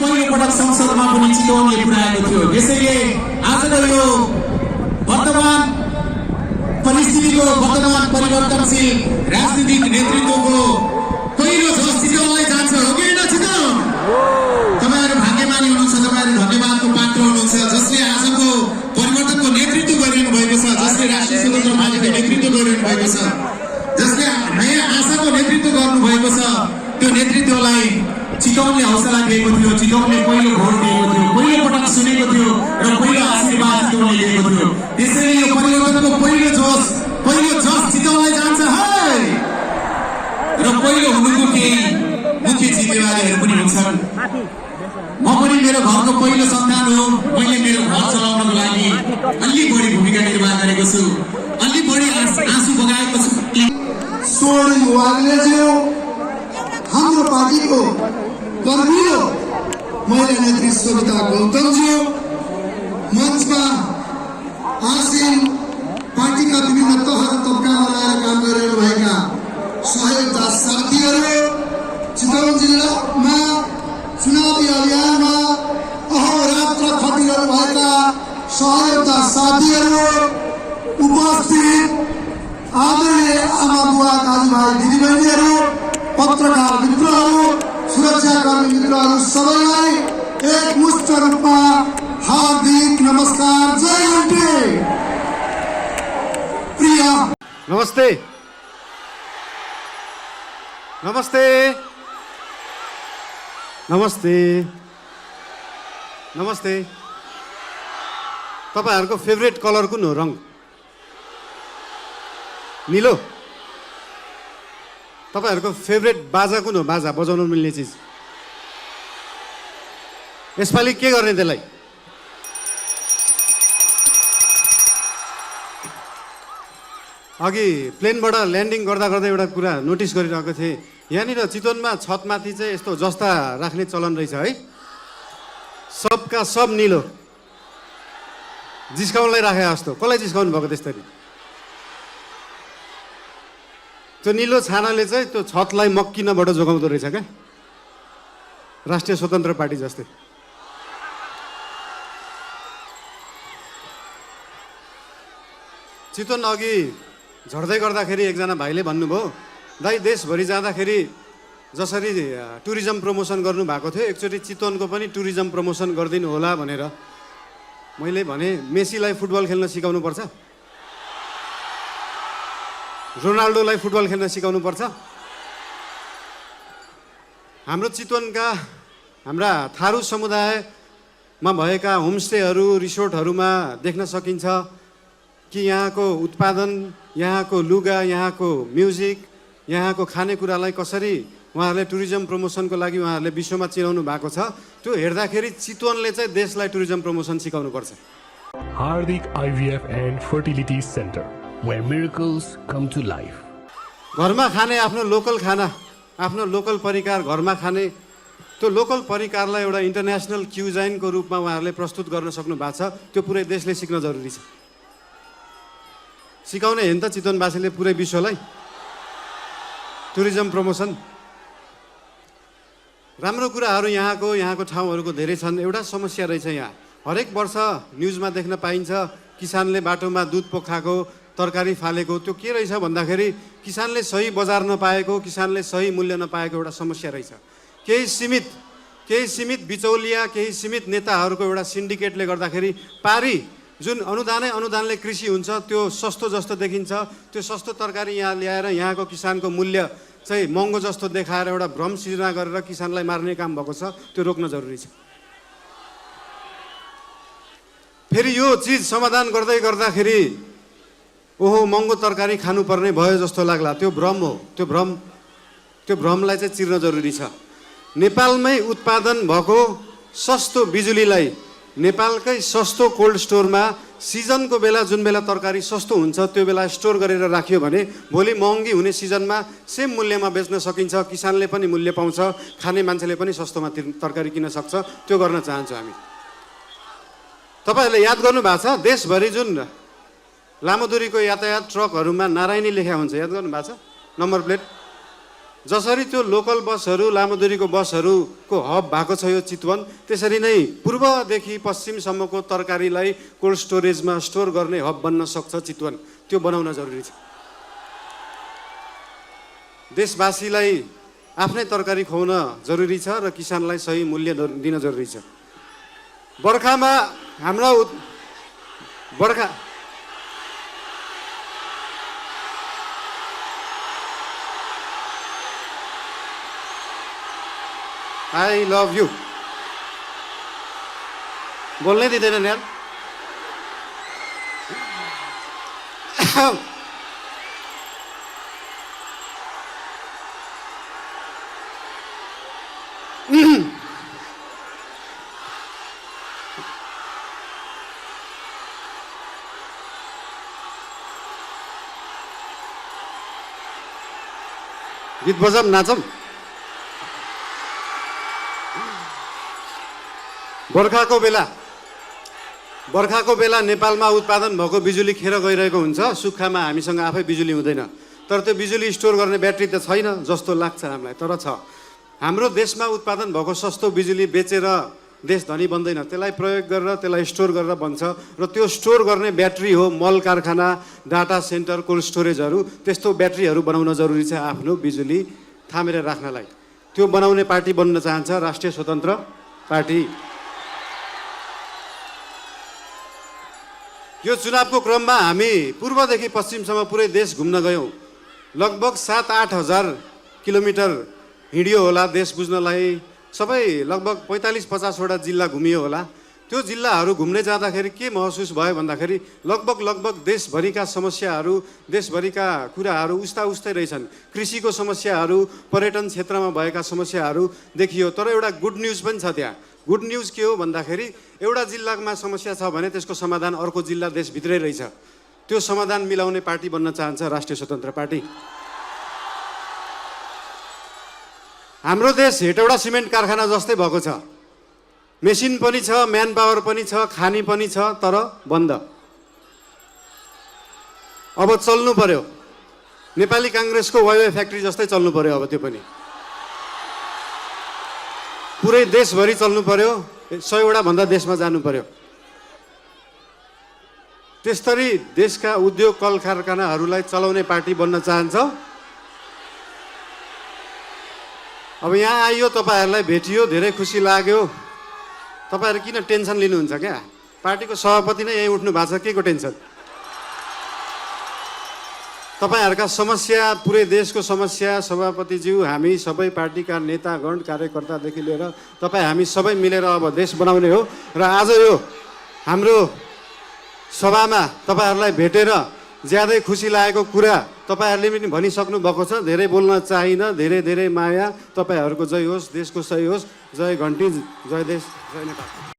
पहिलो पटक संसदमा पनि चितवनले पुर्याएको थियो। त्यसैले आजको यो वर्तमान परिस्थितिको वर्तमान परिवर्तनशील राजनीतिक नेतृत्वको पहिलो जोस चितवनलाई जान्छ हो कि होइन चितवन? तपाईहरु भाग्यमानी हुनुहुन्छ, तपाईहरु धन्यवादको पात्र हुनुहुन्छ जसले आजको परिवर्तनको नेतृत्व गरिरहनु भएको छ, जसले राष्ट्रिय स्वतन्त्र पार्टीको नेतृत्व गरिरहनु भएको छ, जसले नयाँ आशाको नेतृत्व गर्नुभएको छ। त्यो नेतृत्वलाई चितवनले हौसला दिएको थियो, चितवनले पहिलो भोट दिएको थियो, पहिलो पटक सुनेको थियो र पहिलो आशीर्वाद चितवनले दिएको थियो। त्यसैले यो परिवर्तनको पहिलो जोस चितवनलाई जान्छ है। र पहिलो हुनुको केही मुख्य जिम्मेवारीहरू पनि हुन्छन्। म पनि मेरो घरको पहिलो सन्तान हो। मैले मेरो घर चलाउनको लागि अलि बढी भूमिका निर्वाह गरेको छु, अलि बढी आँसु बगाएको छु। स्वर्ण युवाज्यू हाम्रो पार्टीको कर्मिलो महिला नेत्री सविता गौतमज्यू, मञ्चमा आसीन पार्टीका विभिन्न तह र तबकामा रहेर काम गरिरहनुभएका सहयोगका साथीहरू, चितवन जिल्लामा चुनावी अभियानमा अहोरात्र खटिरहनुभएका सहयोगका साथीहरू, उपस्थित आदरणीय आमा बुवा दाजुभाइ दिदीबहिनीहरू, पत्रकार मित्रहरू, सुरक्षाकर्मी मित्रहरू, सबैलाई एकमुष्ट रूपमा हार्दिक नमस्कार। जय एनपी। प्रिय नमस्ते नमस्ते नमस्ते नमस्ते। तपाईहरुको फेभरेट कलर कुन हो? रङ नीलो। तपाईहरुको फेभरेट बाजा कुन हो? बाजा बजाउन मिल्ने चिज। यसपालि के गर्ने त्यसलाई? अघि प्लेनबाट ल्यान्डिङ गर्दा गर्दा एउटा कुरा नोटिस गरिरहेको थिएँ। यहाँनिर चितवनमा छतमाथि चाहिँ यस्तो जस्ता राख्ने चलन रहेछ है। सबका सब निलो। जिस्काउनलाई राखे जस्तो। कसलाई जिस्काउनु भएको त्यसरी? त्यो निलो छानाले चाहिँ त्यो छतलाई मक्किनबाट जोगाउँदो रहेछ क्या, राष्ट्रिय स्वतन्त्र पार्टी जस्तै। चितवन अघि झर्दै गर्दाखेरि एकजना भाइले भन्नुभयो, दाइ देशभरि जाँदाखेरि जसरी टुरिज्म प्रमोसन गर्नुभएको थियो एकचोटि चितवनको पनि टुरिज्म प्रमोसन गरिदिनु होला भनेर। मैले भने मेसीलाई फुटबल खेल्न सिकाउनु पर्छ, रोनाल्डोलाई फुटबल खेल्न सिकाउनु पर्छ। हाम्रो चितवनका हाम्रा थारू समुदायमा भएका होमस्टेहरू, रिसोर्टहरूमा देख्न सकिन्छ कि यहाँको उत्पादन, यहाँको लुगा, यहाँको म्युजिक, यहाँको खानेकुरालाई कसरी उहाँहरूले टुरिज्म प्रमोसनको लागि उहाँहरूले विश्वमा चिनाउनु भएको छ। त्यो हेर्दाखेरि चितवनले चाहिँ देशलाई टुरिज्म प्रमोसन सिकाउनुपर्छ। हार्दिक IVF and Fertility Center, where miracles come to life. घरमा खाने आफ्नो लोकल खाना, आफ्नो लोकल परिकार घरमा खाने, त्यो लोकल परिकारलाई एउटा इन्टरनेसनल क्युजाइनको रूपमा उहाँहरूले प्रस्तुत गर्न सक्नु भएको छ। त्यो पुरै देशले सिक्न जरुरी छ। सिकाउने हेर्नु त चितवनवासीले पुरै विश्वलाई टुरिज्म प्रमोसन। राम्रो कुराहरू यहाँको ठाउँहरूको धेरै छन्। एउटा समस्या रहेछ यहाँ, हरेक वर्ष न्युजमा देख्न पाइन्छ किसानले बाटोमा दुध पोखाएको, तरकारी फालेको। त्यो के रहेछ भन्दाखेरि किसानले सही बजार नपाएको, किसानले सही मूल्य नपाएको एउटा समस्या रहेछ। केही सीमित बिचौलिया, केही सीमित नेताहरूको एउटा सिन्डिकेटले गर्दाखेरि पारी जुन अनुदानले कृषि हुन्छ त्यो सस्तो जस्तो देखिन्छ। त्यो सस्तो तरकारी यहाँ ल्याएर यहाँको किसानको मूल्य चाहिँ महँगो जस्तो देखाएर एउटा भ्रम सृजना गरेर किसानलाई मार्ने काम भएको छ। त्यो रोक्न जरुरी छ। फेरि यो चिज समाधान गर्दै गर्दाखेरि ओहो महँगो तरकारी खानुपर्ने भयो जस्तो लाग्ला, त्यो भ्रम हो। त्यो भ्रमलाई चाहिँ चिर्न जरुरी छ। नेपालमै उत्पादन भएको सस्तो बिजुलीलाई नेपालकै सस्तो कोल्ड स्टोरमा सिजनको बेला जुन बेला तरकारी सस्तो हुन्छ त्यो बेला स्टोर गरेर राखियो भने भोलि महँगी हुने सिजनमा सेम मूल्यमा बेच्न सकिन्छ। किसानले पनि मूल्य पाउँछ, खाने मान्छेले पनि सस्तोमा तरकारी किन्न सक्छ। त्यो गर्न चाहन्छौँ हामी। तपाईहरुले याद गर्नु भएको छ देशभरि जुन लामो दूरीको यातायात ट्रकहरूमा नारायणी लेखा हुन्छ, याद गर्नु भएको छ? नम्बर प्लेट जसरी त्यो लोकल बसहरू लामो दूरीको बसहरूको हब भएको छ यो चितवन, त्यसरी नै पूर्वदेखि पश्चिमसम्मको तरकारीलाई कोल्ड स्टोरेजमा स्टोर गर्ने हब बन्न सक्छ चितवन। त्यो बनाउन जरुरी छ। देशवासीलाई आफ्नै तरकारी खुवाउन जरुरी छ र किसानलाई सही मूल्य दिन जरुरी छ। बर्खामा हाम्रा बर्खा आई लभ यु बोल्नै दिँदैन यार। गीत बजाम नाचम। बर्खाको बेला नेपालमा उत्पादन भएको बिजुली खेर गइरहेको हुन्छ। सुक्खामा हामीसँग आफै बिजुली हुँदैन, तर त्यो बिजुली स्टोर गर्ने ब्याट्री त छैन जस्तो लाग्छ हामीलाई, तर छ। हाम्रो देशमा उत्पादन भएको सस्तो बिजुली बेचेर देश धनी बन्दैन, त्यसलाई प्रयोग गरेर त्यसलाई स्टोर गरेर बन्छ र त्यो स्टोर गर्ने ब्याट्री हो मल कारखाना, डाटा सेन्टर, कोल्ड स्टोरेजहरू। त्यस्तो ब्याट्रीहरू बनाउन जरुरी छ आफ्नो बिजुली थामेर राख्नलाई। त्यो बनाउने पार्टी बन्न चाहन्छ राष्ट्रिय स्वतन्त्र पार्टी। यो चुनावको क्रममा हामी पूर्वदेखि पश्चिमसम्म पुरै देश घुम्न गयौँ। लगभग 7-8 हजार किलोमिटर हिँडियो होला देश बुझ्नलाई। सबै लगभग 45-50 वटा जिल्ला घुमियो होला। त्यो जिल्लाहरू घुम्ने जाँदाखेरि के महसुस भयो भन्दाखेरि लगभग देशभरिका समस्याहरू, देशभरिका कुराहरू उस्तै रहेछन्। कृषिको समस्याहरू, पर्यटन क्षेत्रमा भएका समस्याहरू देखियो। तर एउटा गुड न्युज पनि छ त्यहाँ। गुड न्युज के हो भन्दाखेरि एउटा जिल्लामा समस्या छ भने त्यसको समाधान अर्को जिल्ला देशभित्रै रहेछ। त्यो समाधान मिलाउने पार्टी बन्न चाहन्छ राष्ट्रिय स्वतन्त्र पार्टी। हाम्रो देश हेटौडा सिमेन्ट कारखाना जस्तै भएको छ। मेसिन पनि छ, म्यान पावर पनि छ, खानी पनि छ, तर बन्द। अब चल्नु पर्यो। नेपाली काङ्ग्रेसको वाइवाई फ्याक्ट्री जस्तै चल्नु पर्यो अब त्यो पनि। पुरै देशभरि चल्नु पर्यो, 100 वटा भन्दा देशमा जानु पर्यो। त्यसरी देशका उद्योग कल कारखानाहरूलाई चलाउने पार्टी बन्न चाहन्छौँ। अब यहाँ आइयो, तपाईँहरूलाई भेटियो, धेरै खुसी लाग्यो। तपाईँहरू किन टेन्सन लिनुहुन्छ क्या? पार्टीको सभापति नै यहीँ उठ्नु भएको छ, के को टेन्सन? तपाईहरुका समस्या, पुरै देशको समस्या सभापतिज्यू, हामी सबै पार्टीका नेतागण, कार्यकर्तादेखि लिएर तपाई हामी सबै मिलेर अब देश बनाउने हो। र आज यो हाम्रो सभामा तपाईहरुलाई भेटेर ज्यादै खुसी लागेको कुरा तपाईहरुले पनि भनिसक्नु भएको छ। धेरै बोल्न चाहिन, धेरै धेरै माया। तपाईहरुको जय होस्, देशको सही होस्। जय घण्टी, जय देश, जय नेपाल।